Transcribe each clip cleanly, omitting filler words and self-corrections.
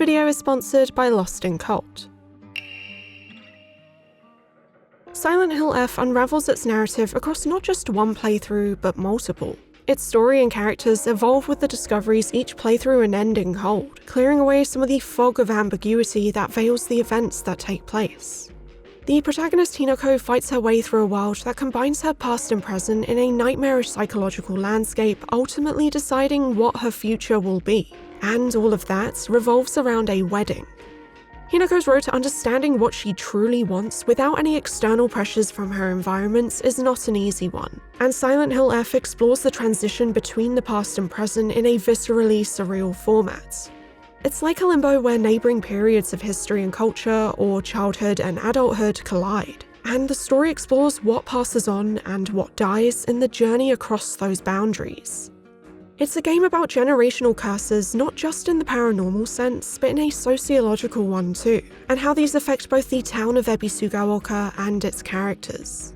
video is sponsored by Lost in Cult. Silent Hill F unravels its narrative across not just one playthrough, but multiple. Its story and characters evolve with the discoveries each playthrough and ending hold, clearing away some of the fog of ambiguity that veils the events that take place. The protagonist Hinako fights her way through a world that combines her past and present in a nightmarish psychological landscape, ultimately deciding what her future will be. And all of that revolves around a wedding. Hinako's road to understanding what she truly wants without any external pressures from her environments is not an easy one, and Silent Hill F explores the transition between the past and present in a viscerally surreal format. It's like a limbo where neighbouring periods of history and culture, or childhood and adulthood, collide, and the story explores what passes on and what dies in the journey across those boundaries. It's a game about generational curses, not just in the paranormal sense, but in a sociological one too, and how these affect both the town of Ebisugaoka and its characters.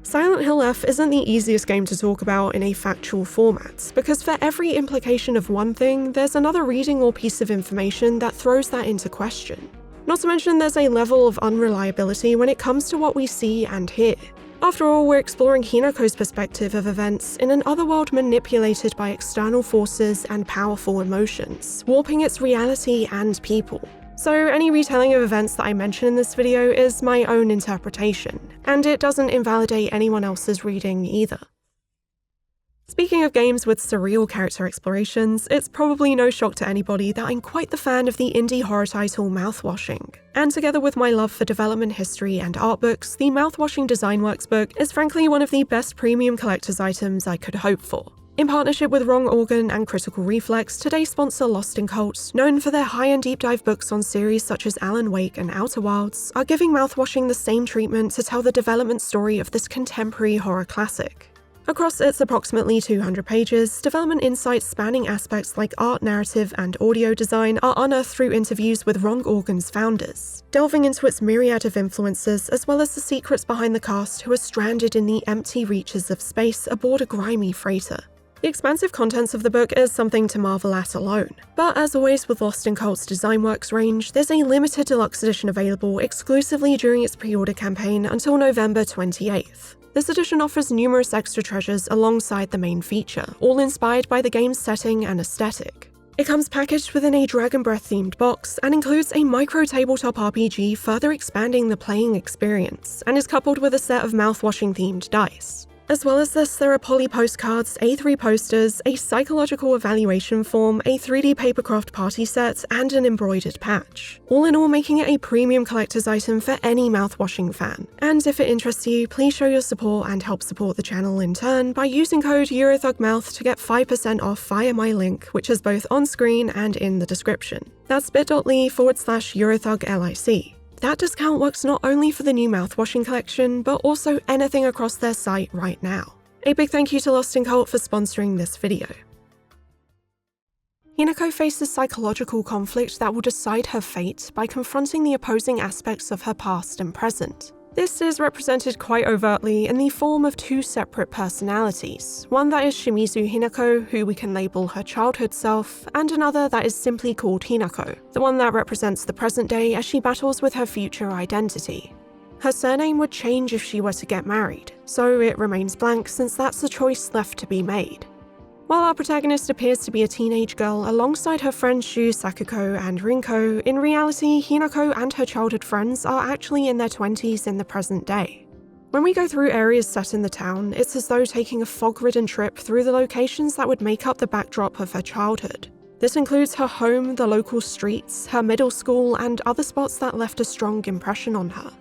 Silent Hill F isn't the easiest game to talk about in a factual format, because for every implication of one thing, there's another reading or piece of information that throws that into question. Not to mention there's a level of unreliability when it comes to what we see and hear. After all, we're exploring Hinako's perspective of events in an otherworld manipulated by external forces and powerful emotions, warping its reality and people. So any retelling of events that I mention in this video is my own interpretation, and it doesn't invalidate anyone else's reading either. Speaking of games with surreal character explorations, it's probably no shock to anybody that I'm quite the fan of the indie horror title Mouthwashing. And together with my love for development history and art books, the Mouthwashing Design Works book is frankly one of the best premium collector's items I could hope for. In partnership with Wrong Organ and Critical Reflex, today's sponsor Lost in Cult, known for their high-end deep dive books on series such as Alan Wake and Outer Wilds, are giving Mouthwashing the same treatment to tell the development story of this contemporary horror classic. Across its approximately 200 pages, development insights spanning aspects like art, narrative, and audio design are unearthed through interviews with Wrong Organ's founders, delving into its myriad of influences as well as the secrets behind the cast who are stranded in the empty reaches of space aboard a grimy freighter. The expansive contents of the book is something to marvel at alone, but as always with Lost in Cult's Design Works range, there's a limited deluxe edition available exclusively during its pre-order campaign until November 28th. This edition offers numerous extra treasures alongside the main feature, all inspired by the game's setting and aesthetic. It comes packaged within a Dragon Breath themed box and includes a micro tabletop RPG, further expanding the playing experience, and is coupled with a set of mouthwashing themed dice. As well as this, there are poly postcards, A3 posters, a psychological evaluation form, a 3D papercraft party set, and an embroidered patch. All in all, making it a premium collector's item for any mouthwashing fan. And if it interests you, please show your support and help support the channel in turn by using code EurothugMouth to get 5% off via my link, which is both on screen and in the description. That's bit.ly/EurothugLIC. That discount works not only for the new mouthwashing collection, but also anything across their site right now. A big thank you to Lost in Cult for sponsoring this video. Hinako faces psychological conflict that will decide her fate by confronting the opposing aspects of her past and present. This is represented quite overtly in the form of two separate personalities, one that is Shimizu Hinako, who we can label her childhood self, and another that is simply called Hinako, the one that represents the present day as she battles with her future identity. Her surname would change if she were to get married, so it remains blank since that's the choice left to be made. While our protagonist appears to be a teenage girl alongside her friends Shu, Sakuko, and Rinko, in reality, Hinako and her childhood friends are actually in their 20s in the present day. When we go through areas set in the town, it's as though taking a fog-ridden trip through the locations that would make up the backdrop of her childhood. This includes her home, the local streets, her middle school, and other spots that left a strong impression on her.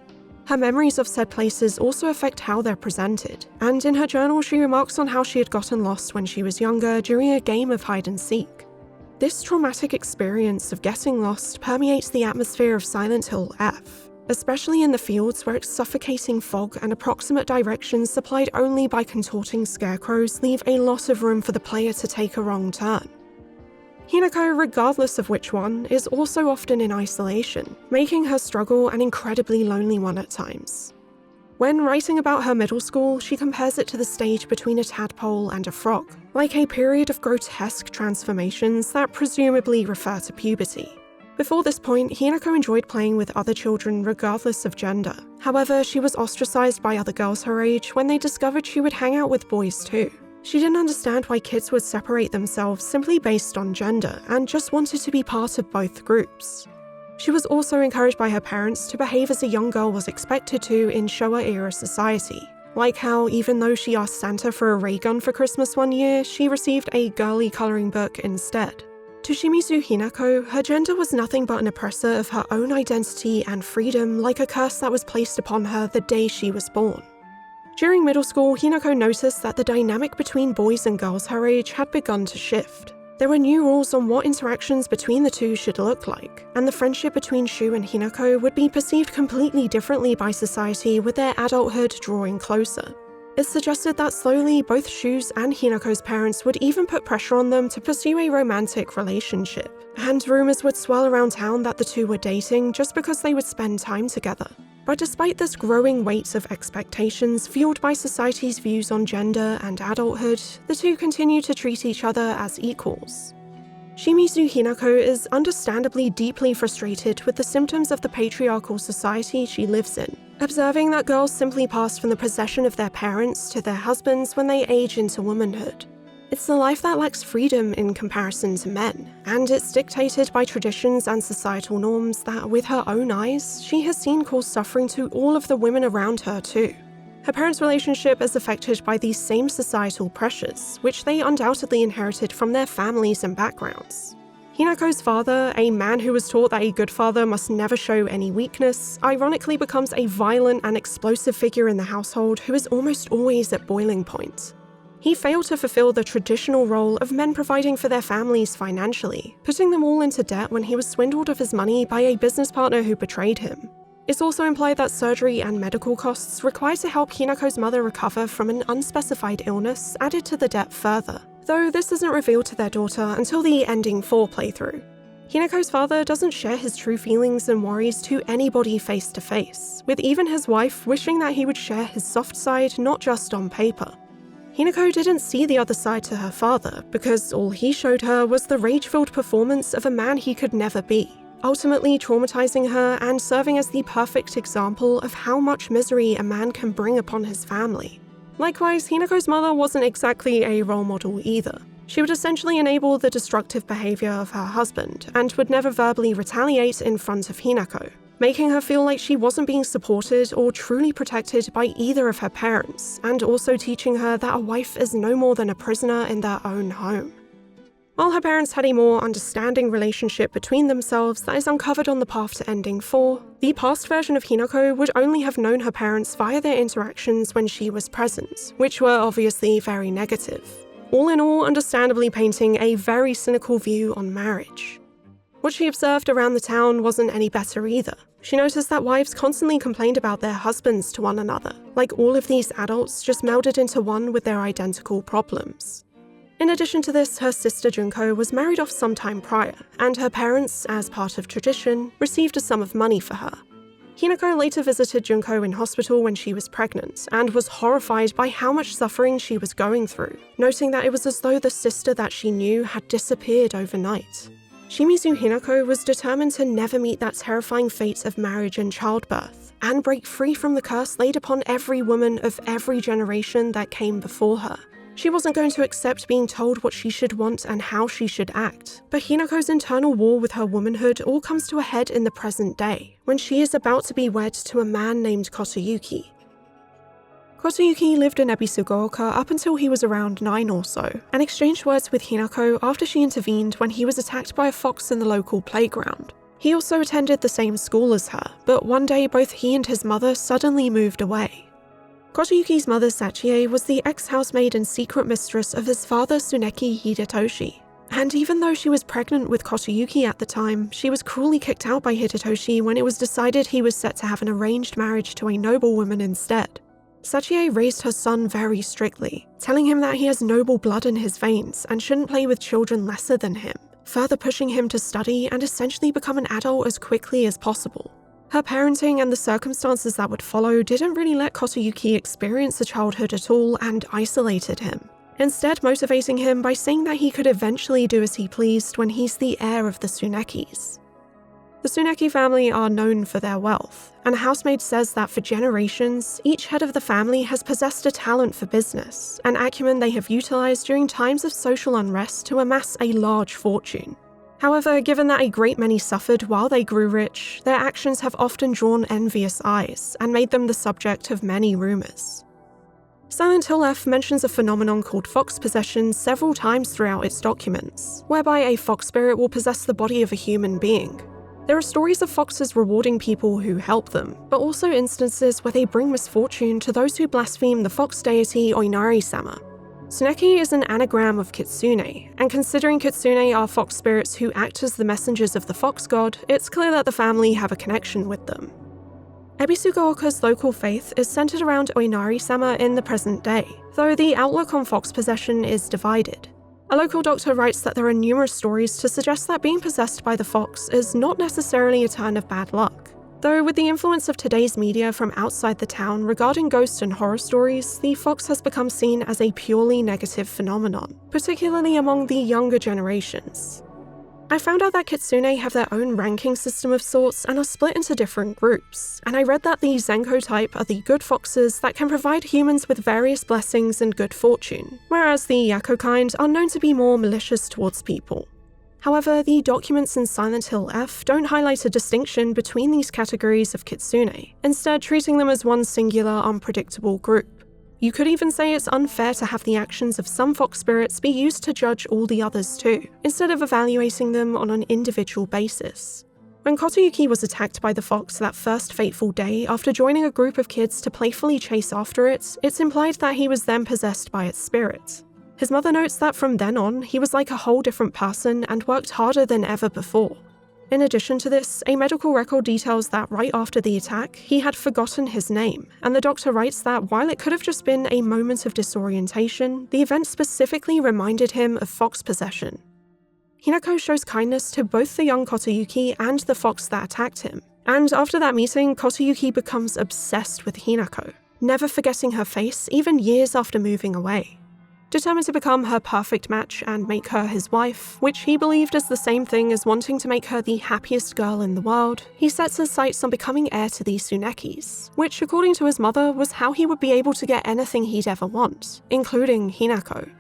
Her memories of said places also affect how they're presented, and in her journal she remarks on how she had gotten lost when she was younger during a game of hide-and-seek. This traumatic experience of getting lost permeates the atmosphere of Silent Hill F, especially in the fields where its suffocating fog and approximate directions supplied only by contorting scarecrows leave a lot of room for the player to take a wrong turn. Hinako, regardless of which one, is also often in isolation, making her struggle an incredibly lonely one at times. When writing about her middle school, she compares it to the stage between a tadpole and a frog, like a period of grotesque transformations that presumably refer to puberty. Before this point, Hinako enjoyed playing with other children regardless of gender. However, she was ostracized by other girls her age when they discovered she would hang out with boys too. She didn't understand why kids would separate themselves simply based on gender and just wanted to be part of both groups. She was also encouraged by her parents to behave as a young girl was expected to in Showa-era society. Like how, even though she asked Santa for a ray gun for Christmas one year, she received a girly coloring book instead. To Shimizu Hinako, her gender was nothing but an oppressor of her own identity and freedom, like a curse that was placed upon her the day she was born. During middle school, Hinako noticed that the dynamic between boys and girls her age had begun to shift. There were new rules on what interactions between the two should look like, and the friendship between Shu and Hinako would be perceived completely differently by society, with their adulthood drawing closer. It suggested that slowly both Shu's and Hinako's parents would even put pressure on them to pursue a romantic relationship, and rumors would swirl around town that the two were dating just because they would spend time together. But despite this growing weight of expectations fueled by society's views on gender and adulthood, the two continue to treat each other as equals. Shimizu Hinako is understandably deeply frustrated with the symptoms of the patriarchal society she lives in, observing that girls simply pass from the possession of their parents to their husbands when they age into womanhood. It's a life that lacks freedom in comparison to men, and it's dictated by traditions and societal norms that, with her own eyes, she has seen cause suffering to all of the women around her too. Her parents' relationship is affected by these same societal pressures, which they undoubtedly inherited from their families and backgrounds. Hinako's father, a man who was taught that a good father must never show any weakness, ironically becomes a violent and explosive figure in the household who is almost always at boiling point. He failed to fulfill the traditional role of men providing for their families financially, putting them all into debt when he was swindled of his money by a business partner who betrayed him. It's also implied that surgery and medical costs required to help Hinako's mother recover from an unspecified illness added to the debt further, though this isn't revealed to their daughter until the Ending 4 playthrough. Hinako's father doesn't share his true feelings and worries to anybody face to face, with even his wife wishing that he would share his soft side not just on paper. Hinako didn't see the other side to her father because all he showed her was the rage-filled performance of a man he could never be, ultimately traumatizing her and serving as the perfect example of how much misery a man can bring upon his family. Likewise, Hinako's mother wasn't exactly a role model either. She would essentially enable the destructive behavior of her husband and would never verbally retaliate in front of Hinako, making her feel like she wasn't being supported or truly protected by either of her parents, and also teaching her that a wife is no more than a prisoner in their own home. While her parents had a more understanding relationship between themselves that is uncovered on the path to Ending 4, the past version of Hinako would only have known her parents via their interactions when she was present, which were obviously very negative. All in all, understandably painting a very cynical view on marriage. What she observed around the town wasn't any better either. She noticed that wives constantly complained about their husbands to one another, like all of these adults just melded into one with their identical problems. In addition to this, her sister Junko was married off some time prior, and her parents, as part of tradition, received a sum of money for her. Hinako later visited Junko in hospital when she was pregnant, and was horrified by how much suffering she was going through, noting that it was as though the sister that she knew had disappeared overnight. Shimizu Hinako was determined to never meet that terrifying fate of marriage and childbirth, and break free from the curse laid upon every woman of every generation that came before her. She wasn't going to accept being told what she should want and how she should act, but Hinako's internal war with her womanhood all comes to a head in the present day, when she is about to be wed to a man named Kotoyuki. Kotoyuki lived in Ebisugaoka up until he was around 9 or so, and exchanged words with Hinako after she intervened when he was attacked by a fox in the local playground. He also attended the same school as her, but one day both he and his mother suddenly moved away. Kotoyuki's mother Sachie was the ex-housemaid and secret mistress of his father Tsuneki Hidetoshi, and even though she was pregnant with Kotoyuki at the time, she was cruelly kicked out by Hidetoshi when it was decided he was set to have an arranged marriage to a noblewoman instead. Sachie raised her son very strictly, telling him that he has noble blood in his veins and shouldn't play with children lesser than him, further pushing him to study and essentially become an adult as quickly as possible. Her parenting and the circumstances that would follow didn't really let Kotoyuki experience a childhood at all and isolated him, instead motivating him by saying that he could eventually do as he pleased when he's the heir of the Tsunekis. The Tsuneki family are known for their wealth, and a housemaid says that for generations, each head of the family has possessed a talent for business, an acumen they have utilized during times of social unrest to amass a large fortune. However, given that a great many suffered while they grew rich, their actions have often drawn envious eyes and made them the subject of many rumors. Silent Hill F mentions a phenomenon called fox possession several times throughout its documents, whereby a fox spirit will possess the body of a human being. There are stories of foxes rewarding people who help them, but also instances where they bring misfortune to those who blaspheme the fox deity Oinari-sama. Tsuneki is an anagram of kitsune, and considering kitsune are fox spirits who act as the messengers of the fox god, it's clear that the family have a connection with them. Ebisugaoka's local faith is centered around Oinari-sama in the present day, though the outlook on fox possession is divided. A local doctor writes that there are numerous stories to suggest that being possessed by the fox is not necessarily a turn of bad luck. Though with the influence of today's media from outside the town regarding ghost and horror stories, the fox has become seen as a purely negative phenomenon, particularly among the younger generations. I found out that kitsune have their own ranking system of sorts and are split into different groups, and I read that the Zenko type are the good foxes that can provide humans with various blessings and good fortune, whereas the Yako kind are known to be more malicious towards people. However, the documents in Silent Hill F don't highlight a distinction between these categories of kitsune, instead treating them as one singular, unpredictable group. You could even say it's unfair to have the actions of some fox spirits be used to judge all the others too, instead of evaluating them on an individual basis. When Kotoyuki was attacked by the fox that first fateful day after joining a group of kids to playfully chase after it, it's implied that he was then possessed by its spirit. His mother notes that from then on, he was like a whole different person and worked harder than ever before. In addition to this, a medical record details that right after the attack, he had forgotten his name, and the doctor writes that while it could have just been a moment of disorientation, the event specifically reminded him of fox possession. Hinako shows kindness to both the young Kotoyuki and the fox that attacked him, and after that meeting, Kotoyuki becomes obsessed with Hinako, never forgetting her face even years after moving away. Determined to become her perfect match and make her his wife, which he believed is the same thing as wanting to make her the happiest girl in the world, he sets his sights on becoming heir to the Tsunekis, which according to his mother was how he would be able to get anything he'd ever want, including Hinako.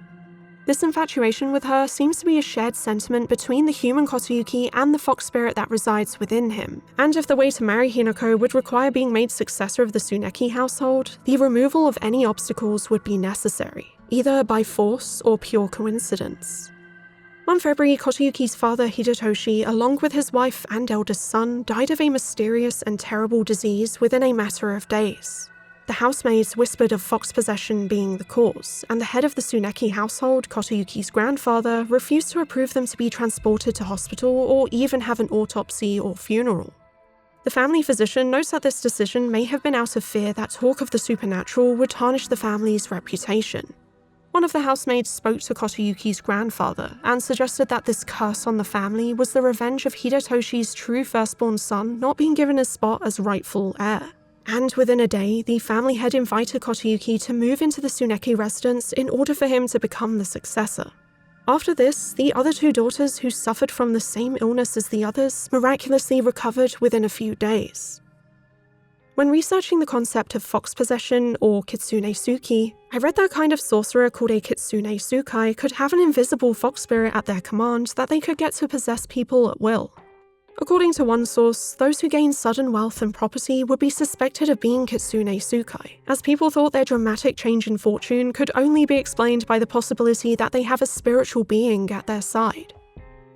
This infatuation with her seems to be a shared sentiment between the human Kotoyuki and the fox spirit that resides within him, and if the way to marry Hinako would require being made successor of the Tsuneki household, the removal of any obstacles would be necessary, either by force or pure coincidence. One February, Kotoyuki's father Hidetoshi, along with his wife and eldest son, died of a mysterious and terrible disease within a matter of days. The housemaids whispered of fox possession being the cause, and the head of the Tsuneki household, Kotoyuki's grandfather, refused to approve them to be transported to hospital or even have an autopsy or funeral. The family physician notes that this decision may have been out of fear that talk of the supernatural would tarnish the family's reputation. One of the housemaids spoke to Kotoyuki's grandfather and suggested that this curse on the family was the revenge of Hidetoshi's true firstborn son not being given a spot as rightful heir. And within a day, the family had invited Kotoyuki to move into the Tsuneki residence in order for him to become the successor. After this, the other two daughters who suffered from the same illness as the others miraculously recovered within a few days. When researching the concept of fox possession, or kitsune suki, I read that kind of sorcerer called a kitsune sukai could have an invisible fox spirit at their command that they could get to possess people at will. According to one source, those who gain sudden wealth and property would be suspected of being kitsune sukai, as people thought their dramatic change in fortune could only be explained by the possibility that they have a spiritual being at their side.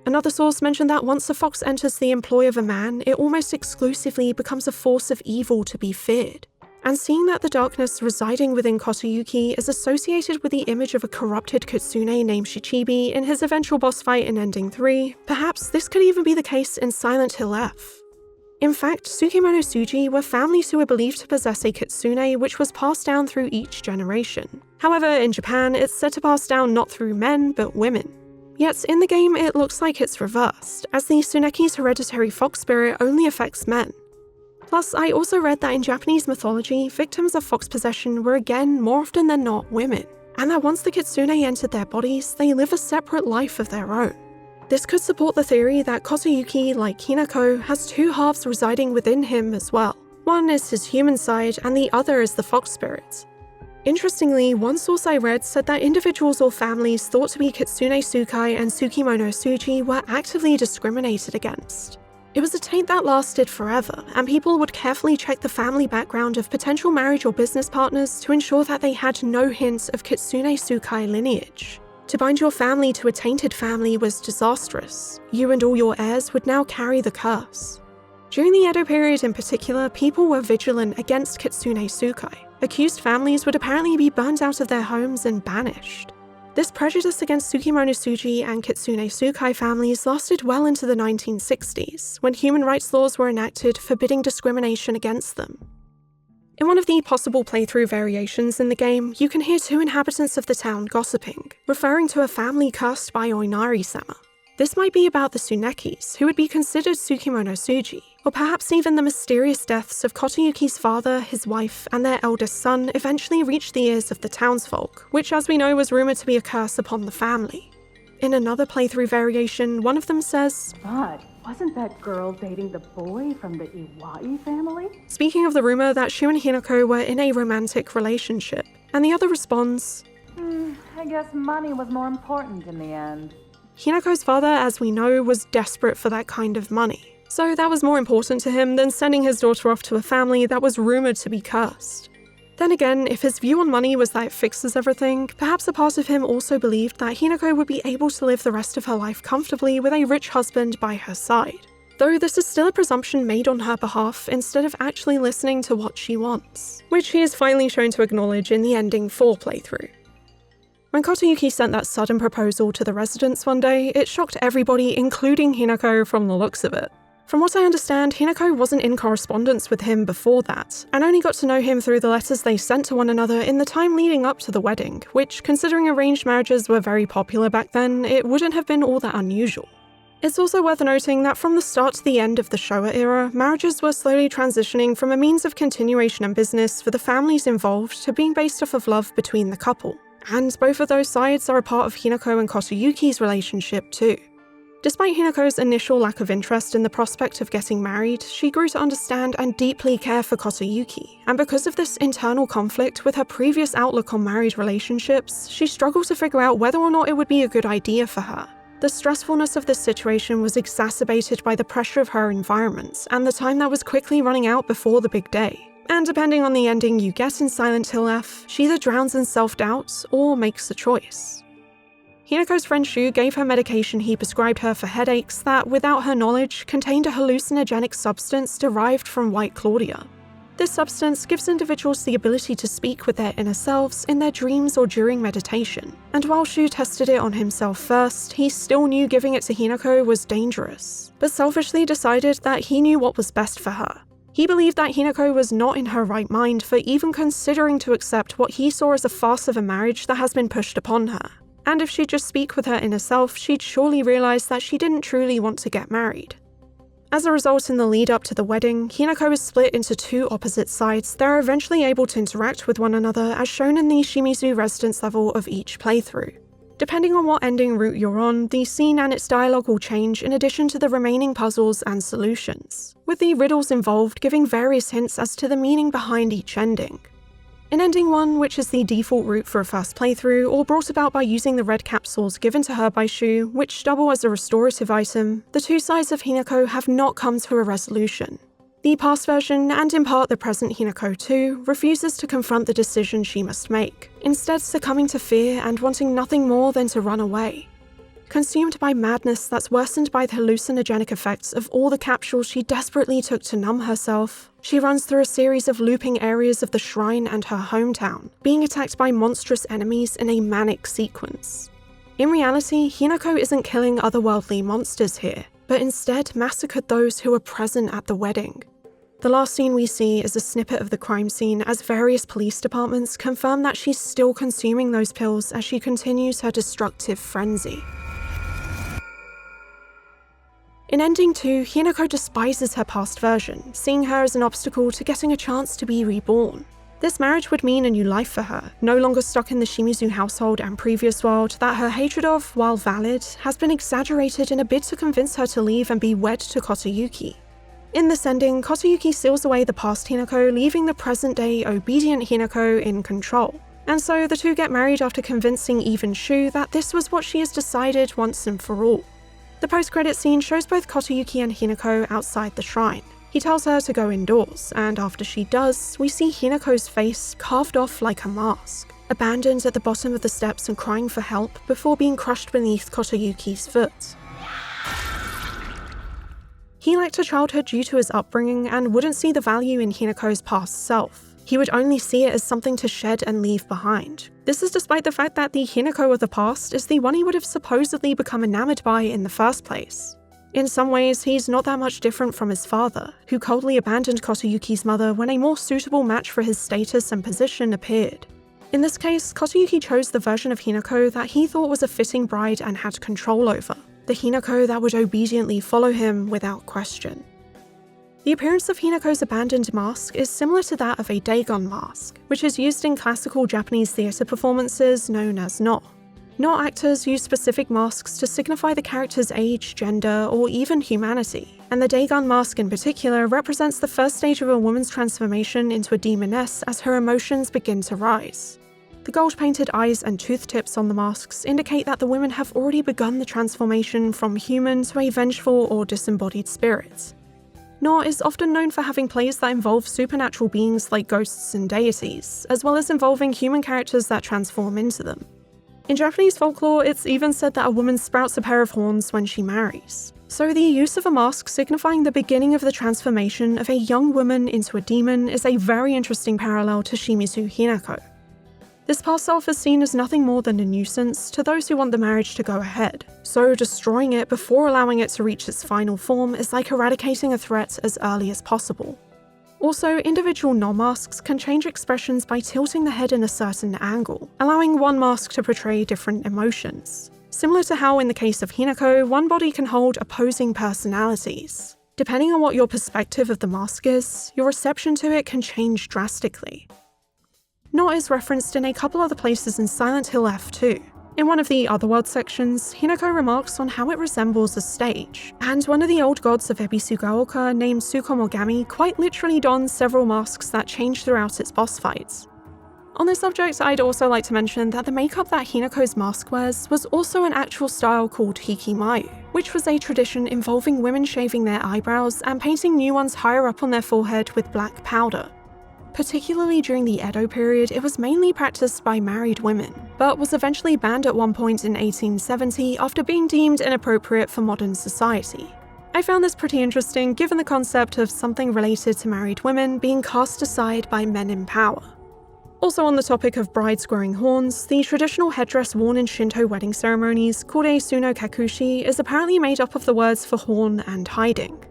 Another source mentioned that once a fox enters the employ of a man, it almost exclusively becomes a force of evil to be feared. And seeing that the darkness residing within Kotoyuki is associated with the image of a corrupted kitsune named Shichibi in his eventual boss fight in Ending 3, perhaps this could even be the case in Silent Hill F. In fact, Tsukemono Suji were families who were believed to possess a kitsune which was passed down through each generation. However, in Japan, it's said to pass down not through men, but women. Yet in the game, it looks like it's reversed, as the Tsuneki's hereditary fox spirit only affects men. Plus, I also read that in Japanese mythology, victims of fox possession were again, more often than not, women, and that once the kitsune entered their bodies, they live a separate life of their own. This could support the theory that Kotoyuki, like Hinako, has two halves residing within him as well. One is his human side, and the other is the fox spirit. Interestingly, one source I read said that individuals or families thought to be Kitsune Tsukai and Tsukimono Tsuji were actively discriminated against. It was a taint that lasted forever, and people would carefully check the family background of potential marriage or business partners to ensure that they had no hints of Kitsune Tsukai lineage. To bind your family to a tainted family was disastrous. You and all your heirs would now carry the curse. During the Edo period in particular, people were vigilant against Kitsune Tsukai. Accused families would apparently be burnt out of their homes and banished. This prejudice against Tsukimono Tsuji and Kitsune Tsukai families lasted well into the 1960s, when human rights laws were enacted forbidding discrimination against them. In one of the possible playthrough variations in the game, you can hear two inhabitants of the town gossiping, referring to a family cursed by Oinari-sama. This might be about the Tsunekis, who would be considered Tsukimono Tsuji, or perhaps even the mysterious deaths of Kotoyuki's father, his wife, and their eldest son eventually reached the ears of the townsfolk, which as we know was rumoured to be a curse upon the family. In another playthrough variation, one of them says, "But wasn't that girl dating the boy from the Iwai family?" speaking of the rumour that Shu and Hinako were in a romantic relationship, and the other responds, I guess money was more important in the end. Hinako's father, as we know, was desperate for that kind of money, so that was more important to him than sending his daughter off to a family that was rumoured to be cursed. Then again, if his view on money was that it fixes everything, perhaps a part of him also believed that Hinako would be able to live the rest of her life comfortably with a rich husband by her side. Though this is still a presumption made on her behalf instead of actually listening to what she wants, which he is finally shown to acknowledge in the ending 4 playthrough. When Kotoyuki sent that sudden proposal to the residents one day, it shocked everybody, including Hinako, from the looks of it. From what I understand, Hinako wasn't in correspondence with him before that, and only got to know him through the letters they sent to one another in the time leading up to the wedding, which, considering arranged marriages were very popular back then, it wouldn't have been all that unusual. It's also worth noting that from the start to the end of the Showa era, marriages were slowly transitioning from a means of continuation and business for the families involved to being based off of love between the couple. And both of those sides are a part of Hinako and Kotoyuki's relationship too. Despite Hinako's initial lack of interest in the prospect of getting married, she grew to understand and deeply care for Kotoyuki, and because of this internal conflict with her previous outlook on married relationships, she struggled to figure out whether or not it would be a good idea for her. The stressfulness of this situation was exacerbated by the pressure of her environment, and the time that was quickly running out before the big day. And depending on the ending you get in Silent Hill F, she either drowns in self-doubt or makes a choice. Hinako's friend Shu gave her medication he prescribed her for headaches that, without her knowledge, contained a hallucinogenic substance derived from white Claudia. This substance gives individuals the ability to speak with their inner selves in their dreams or during meditation, and while Shu tested it on himself first, he still knew giving it to Hinako was dangerous, but selfishly decided that he knew what was best for her. He believed that Hinako was not in her right mind for even considering to accept what he saw as a farce of a marriage that has been pushed upon her. And if she'd just speak with her inner self, she'd surely realise that she didn't truly want to get married. As a result, in the lead up to the wedding, Hinako is split into two opposite sides that are eventually able to interact with one another as shown in the Shimizu residence level of each playthrough. Depending on what ending route you're on, the scene and its dialogue will change in addition to the remaining puzzles and solutions, with the riddles involved giving various hints as to the meaning behind each ending. In Ending 1, which is the default route for a first playthrough, or brought about by using the red capsules given to her by Shu, which double as a restorative item, the two sides of Hinako have not come to a resolution. The past version, and in part the present Hinako too, refuses to confront the decision she must make, instead succumbing to fear and wanting nothing more than to run away. Consumed by madness that's worsened by the hallucinogenic effects of all the capsules she desperately took to numb herself, she runs through a series of looping areas of the shrine and her hometown, being attacked by monstrous enemies in a manic sequence. In reality, Hinako isn't killing otherworldly monsters here, but instead massacred those who were present at the wedding. The last scene we see is a snippet of the crime scene as various police departments confirm that she's still consuming those pills as she continues her destructive frenzy. In Ending 2, Hinako despises her past version, seeing her as an obstacle to getting a chance to be reborn. This marriage would mean a new life for her, no longer stuck in the Shimizu household and previous world that her hatred of, while valid, has been exaggerated in a bid to convince her to leave and be wed to Kotoyuki. In this ending, Kotoyuki seals away the past Hinako, leaving the present-day obedient Hinako in control. And so the two get married after convincing even Shu that this was what she has decided once and for all. The post-credit scene shows both Kotoyuki and Hinako outside the shrine. He tells her to go indoors, and after she does, we see Hinako's face carved off like a mask, abandoned at the bottom of the steps and crying for help before being crushed beneath Kotoyuki's foot. He lacked a childhood due to his upbringing and wouldn't see the value in Hinako's past self. He would only see it as something to shed and leave behind. This is despite the fact that the Hinako of the past is the one he would have supposedly become enamored by in the first place. In some ways, he's not that much different from his father, who coldly abandoned Kotoyuki's mother when a more suitable match for his status and position appeared. In this case, Kotoyuki chose the version of Hinako that he thought was a fitting bride and had control over, the Hinako that would obediently follow him without question. The appearance of Hinako's abandoned mask is similar to that of a Dagon mask, which is used in classical Japanese theatre performances known as no. No actors use specific masks to signify the character's age, gender, or even humanity, and the Dagon mask in particular represents the first stage of a woman's transformation into a demoness as her emotions begin to rise. The gold-painted eyes and tooth tips on the masks indicate that the women have already begun the transformation from human to a vengeful or disembodied spirit. No is often known for having plays that involve supernatural beings like ghosts and deities, as well as involving human characters that transform into them. In Japanese folklore, it's even said that a woman sprouts a pair of horns when she marries. So the use of a mask signifying the beginning of the transformation of a young woman into a demon is a very interesting parallel to Shimizu Hinako. This past self is seen as nothing more than a nuisance to those who want the marriage to go ahead, so destroying it before allowing it to reach its final form is like eradicating a threat as early as possible. Also, individual non-masks can change expressions by tilting the head in a certain angle, allowing one mask to portray different emotions. Similar to how in the case of Hinako, one body can hold opposing personalities. Depending on what your perspective of the mask is, your reception to it can change drastically. No is referenced in a couple other places in Silent Hill F too. In one of the Otherworld sections, Hinako remarks on how it resembles a stage, and one of the old gods of Ebisugaoka named Tsukomogami quite literally dons several masks that change throughout its boss fights. On this subject, I'd also like to mention that the makeup that Hinako's mask wears was also an actual style called hikimayu, which was a tradition involving women shaving their eyebrows and painting new ones higher up on their forehead with black powder. Particularly during the Edo period, it was mainly practiced by married women, but was eventually banned at one point in 1870 after being deemed inappropriate for modern society. I found this pretty interesting given the concept of something related to married women being cast aside by men in power. Also on the topic of brides growing horns, the traditional headdress worn in Shinto wedding ceremonies, called a suno kakushi, is apparently made up of the words for horn and hiding.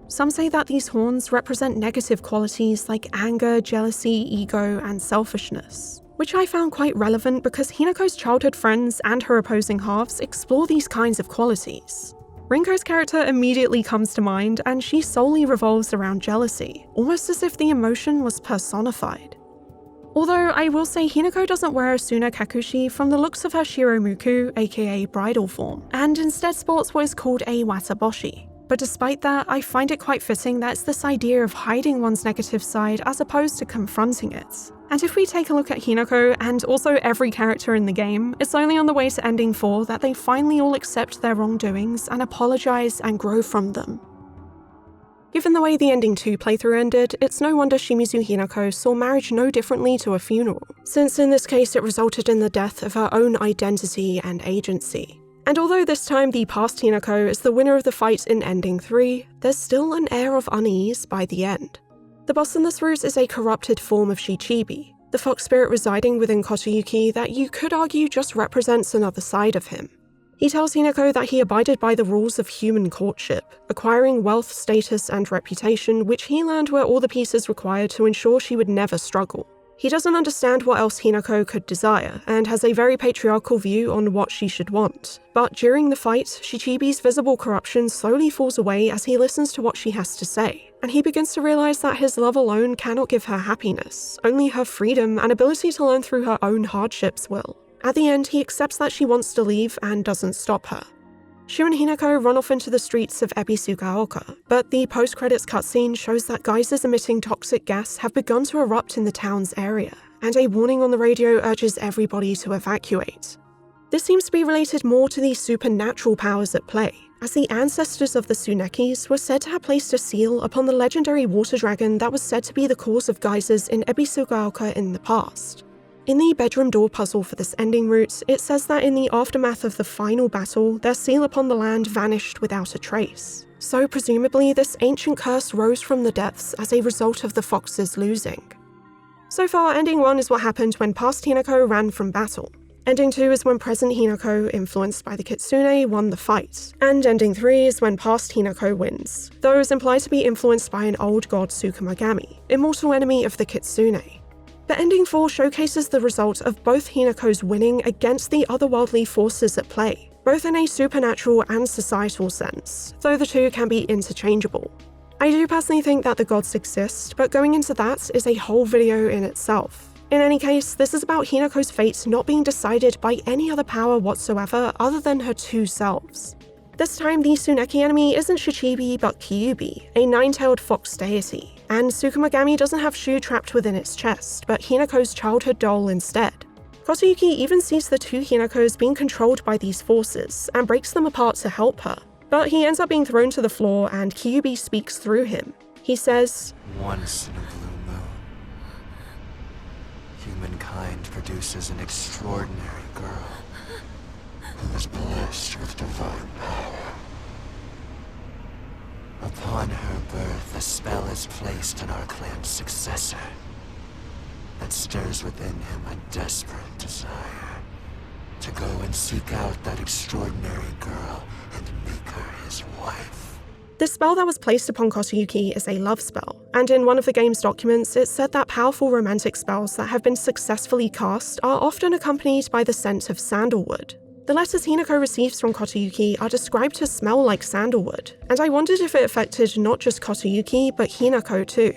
Some say that these horns represent negative qualities like anger, jealousy, ego, and selfishness, which I found quite relevant because Hinako's childhood friends and her opposing halves explore these kinds of qualities. Rinko's character immediately comes to mind, and she solely revolves around jealousy, almost as if the emotion was personified. Although I will say Hinako doesn't wear a Suna Kakushi from the looks of her Shiromuku, aka bridal form, and instead sports what is called a wataboshi. But despite that, I find it quite fitting that it's this idea of hiding one's negative side as opposed to confronting it. And if we take a look at Hinako, and also every character in the game, it's only on the way to ending 4 that they finally all accept their wrongdoings and apologize and grow from them. Given the way the ending 2 playthrough ended, it's no wonder Shimizu Hinako saw marriage no differently to a funeral, since in this case it resulted in the death of her own identity and agency. And although this time the past Hinako is the winner of the fight in ending 3, there's still an air of unease by the end. The boss in this route is a corrupted form of Shichibi, the fox spirit residing within Kotoyuki that you could argue just represents another side of him. He tells Hinako that he abided by the rules of human courtship, acquiring wealth, status, and reputation, which he learned were all the pieces required to ensure she would never struggle. He doesn't understand what else Hinako could desire, and has a very patriarchal view on what she should want. But during the fight, Shichibi's visible corruption slowly falls away as he listens to what she has to say, and he begins to realize that his love alone cannot give her happiness, only her freedom and ability to learn through her own hardships will. At the end, he accepts that she wants to leave and doesn't stop her. Shu and Hinako run off into the streets of Ebisugaoka, but the post-credits cutscene shows that geysers emitting toxic gas have begun to erupt in the town's area, and a warning on the radio urges everybody to evacuate. This seems to be related more to the supernatural powers at play, as the ancestors of the Tsunekis were said to have placed a seal upon the legendary water dragon that was said to be the cause of geysers in Ebisugaoka in the past. In the bedroom door puzzle for this ending route, it says that in the aftermath of the final battle, their seal upon the land vanished without a trace. So presumably this ancient curse rose from the depths as a result of the foxes losing. So far, ending 1 is what happened when past Hinako ran from battle. Ending 2 is when present Hinako, influenced by the Kitsune, won the fight. And ending 3 is when past Hinako wins. Those imply to be influenced by an old god Tsukumagami, immortal enemy of the Kitsune. But ending 4 showcases the result of both Hinako's winning against the otherworldly forces at play, both in a supernatural and societal sense, though the two can be interchangeable. I do personally think that the gods exist, but going into that is a whole video in itself. In any case, this is about Hinako's fate not being decided by any other power whatsoever other than her two selves. This time, the Tsuneki enemy isn't Shichibi but Kyubi, a nine-tailed fox deity, and Tsukumagami doesn't have Shu trapped within its chest, but Hinako's childhood doll instead. Kotoyuki even sees the two Hinakos being controlled by these forces, and breaks them apart to help her, but he ends up being thrown to the floor and Kyubi speaks through him. He says, "Once in a blue moon, humankind produces an extraordinary girl who is blessed with divine power. Upon her birth, a spell is placed on our clan's successor that stirs within him a desperate desire to go and seek out that extraordinary girl and make her his wife." This spell that was placed upon Kotoyuki is a love spell, and in one of the game's documents it said that powerful romantic spells that have been successfully cast are often accompanied by the scent of sandalwood. The letters Hinako receives from Kotoyuki are described to smell like sandalwood, and I wondered if it affected not just Kotoyuki but Hinako too.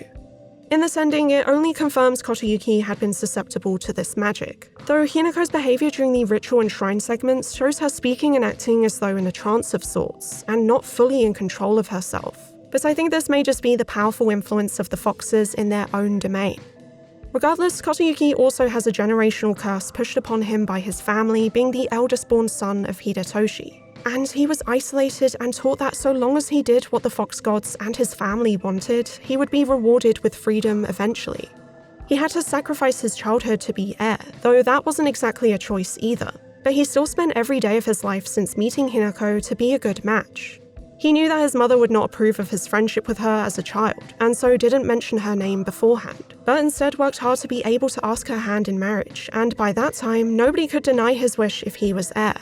In this ending, it only confirms Kotoyuki had been susceptible to this magic, though Hinako's behaviour during the ritual and shrine segments shows her speaking and acting as though in a trance of sorts, and not fully in control of herself. But I think this may just be the powerful influence of the foxes in their own domain. Regardless, Kotoyuki also has a generational curse pushed upon him by his family being the eldest born son of Hidetoshi. And he was isolated and taught that so long as he did what the fox gods and his family wanted, he would be rewarded with freedom eventually. He had to sacrifice his childhood to be heir, though that wasn't exactly a choice either. But he still spent every day of his life since meeting Hinako to be a good match. He knew that his mother would not approve of his friendship with her as a child, and so didn't mention her name beforehand, but instead worked hard to be able to ask her hand in marriage, and by that time, nobody could deny his wish if he was heir.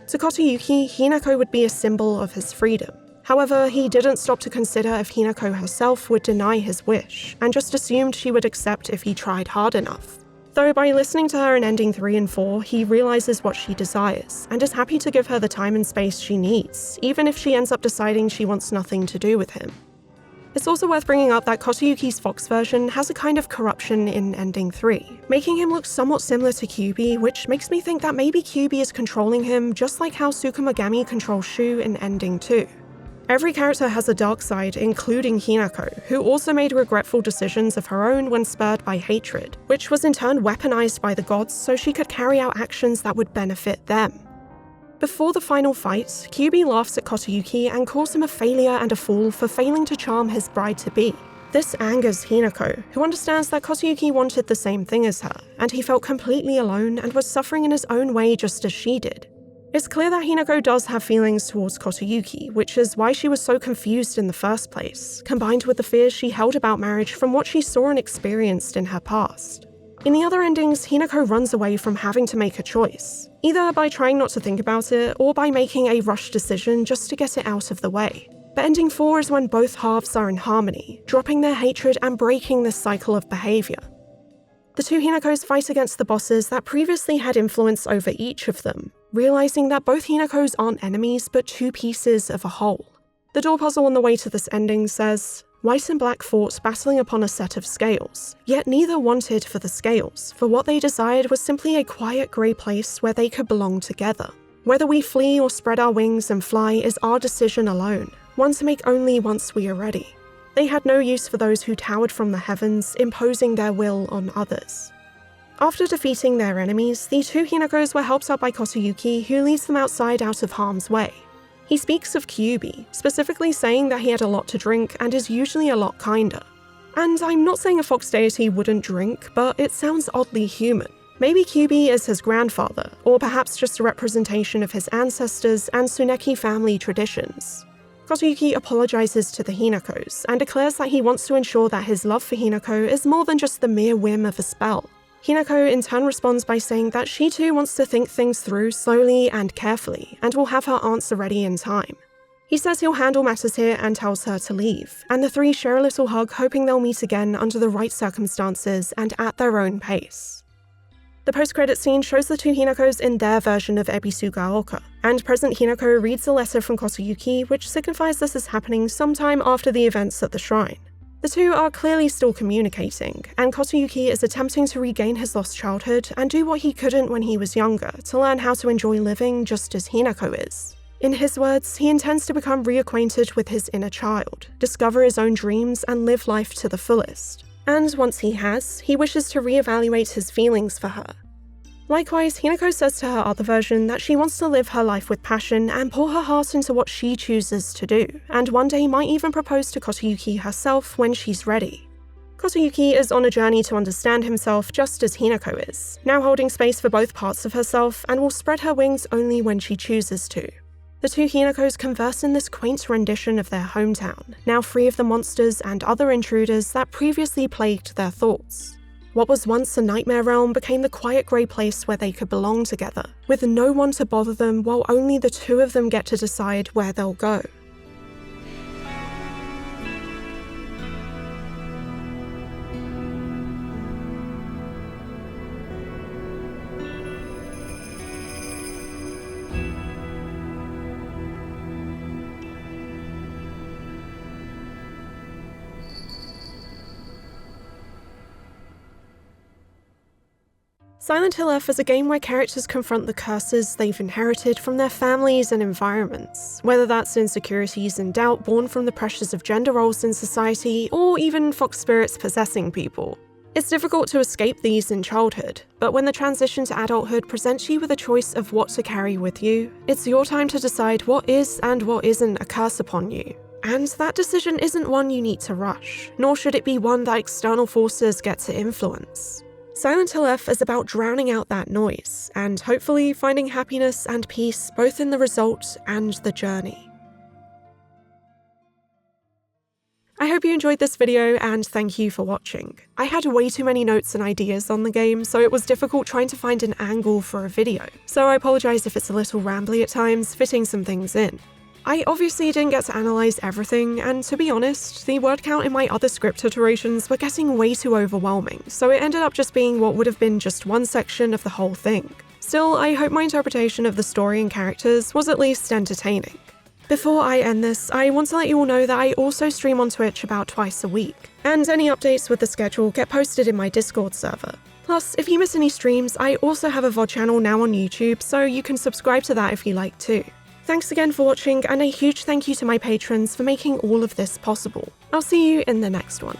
To Kotoyuki, Hinako would be a symbol of his freedom. However, he didn't stop to consider if Hinako herself would deny his wish, and just assumed she would accept if he tried hard enough. Though by listening to her in ending 3 and 4, he realizes what she desires, and is happy to give her the time and space she needs, even if she ends up deciding she wants nothing to do with him. It's also worth bringing up that Kotoyuki's fox version has a kind of corruption in ending 3, making him look somewhat similar to Kyubi, which makes me think that maybe Kyubi is controlling him just like how Tsukumagami controls Shu in ending 2. Every character has a dark side, including Hinako, who also made regretful decisions of her own when spurred by hatred, which was in turn weaponized by the gods so she could carry out actions that would benefit them. Before the final fight, Kyubi laughs at Kotoyuki and calls him a failure and a fool for failing to charm his bride-to-be. This angers Hinako, who understands that Kotoyuki wanted the same thing as her, and he felt completely alone and was suffering in his own way just as she did. It's clear that Hinako does have feelings towards Kotoyuki, which is why she was so confused in the first place, combined with the fears she held about marriage from what she saw and experienced in her past. In the other endings, Hinako runs away from having to make a choice, either by trying not to think about it or by making a rushed decision just to get it out of the way. But ending 4 is when both halves are in harmony, dropping their hatred and breaking this cycle of behaviour. The two Hinakos fight against the bosses that previously had influence over each of them, realizing that both Hinakos aren't enemies but two pieces of a whole. The door puzzle on the way to this ending says, White and black fought, battling upon a set of scales, yet neither wanted for the scales, for what they desired was simply a quiet grey place where they could belong together. Whether we flee or spread our wings and fly is our decision alone, one to make only once we are ready. They had no use for those who towered from the heavens, imposing their will on others. After defeating their enemies, the two Hinakos were helped up by Kotoyuki, who leads them outside out of harm's way. He speaks of Kyubi, specifically saying that he had a lot to drink and is usually a lot kinder. And I'm not saying a fox deity wouldn't drink, but it sounds oddly human. Maybe Kyubi is his grandfather, or perhaps just a representation of his ancestors and Tsuneki family traditions. Kotoyuki apologizes to the Hinakos and declares that he wants to ensure that his love for Hinako is more than just the mere whim of a spell. Hinako in turn responds by saying that she too wants to think things through slowly and carefully, and will have her answer ready in time. He says he'll handle matters here and tells her to leave, and the three share a little hug, hoping they'll meet again under the right circumstances and at their own pace. The post-credit scene shows the two Hinakos in their version of Ebisugaoka, and present Hinako reads a letter from Kotoyuki which signifies this is happening sometime after the events at the shrine. The two are clearly still communicating, and Kotoyuki is attempting to regain his lost childhood and do what he couldn't when he was younger to learn how to enjoy living just as Hinako is. In his words, he intends to become reacquainted with his inner child, discover his own dreams and live life to the fullest. And once he has, he wishes to reevaluate his feelings for her. Likewise, Hinako says to her other version that she wants to live her life with passion and pour her heart into what she chooses to do, and one day might even propose to Kotoyuki herself when she's ready. Kotoyuki is on a journey to understand himself just as Hinako is, now holding space for both parts of herself and will spread her wings only when she chooses to. The two Hinakos converse in this quaint rendition of their hometown, now free of the monsters and other intruders that previously plagued their thoughts. What was once a nightmare realm became the quiet grey place where they could belong together, with no one to bother them while only the two of them get to decide where they'll go. Silent Hill F is a game where characters confront the curses they've inherited from their families and environments, whether that's insecurities and doubt born from the pressures of gender roles in society, or even fox spirits possessing people. It's difficult to escape these in childhood, but when the transition to adulthood presents you with a choice of what to carry with you, it's your time to decide what is and what isn't a curse upon you. And that decision isn't one you need to rush, nor should it be one that external forces get to influence. Silent Hill F is about drowning out that noise, and hopefully finding happiness and peace both in the result and the journey. I hope you enjoyed this video, and thank you for watching. I had way too many notes and ideas on the game, so it was difficult trying to find an angle for a video, so I apologise if it's a little rambly at times, fitting some things in. I obviously didn't get to analyse everything, and to be honest, the word count in my other script iterations were getting way too overwhelming, so it ended up just being what would have been just one section of the whole thing. Still, I hope my interpretation of the story and characters was at least entertaining. Before I end this, I want to let you all know that I also stream on Twitch about twice a week, and any updates with the schedule get posted in my Discord server. Plus, if you miss any streams, I also have a VOD channel now on YouTube, so you can subscribe to that if you like too. Thanks again for watching, and a huge thank you to my patrons for making all of this possible. I'll see you in the next one.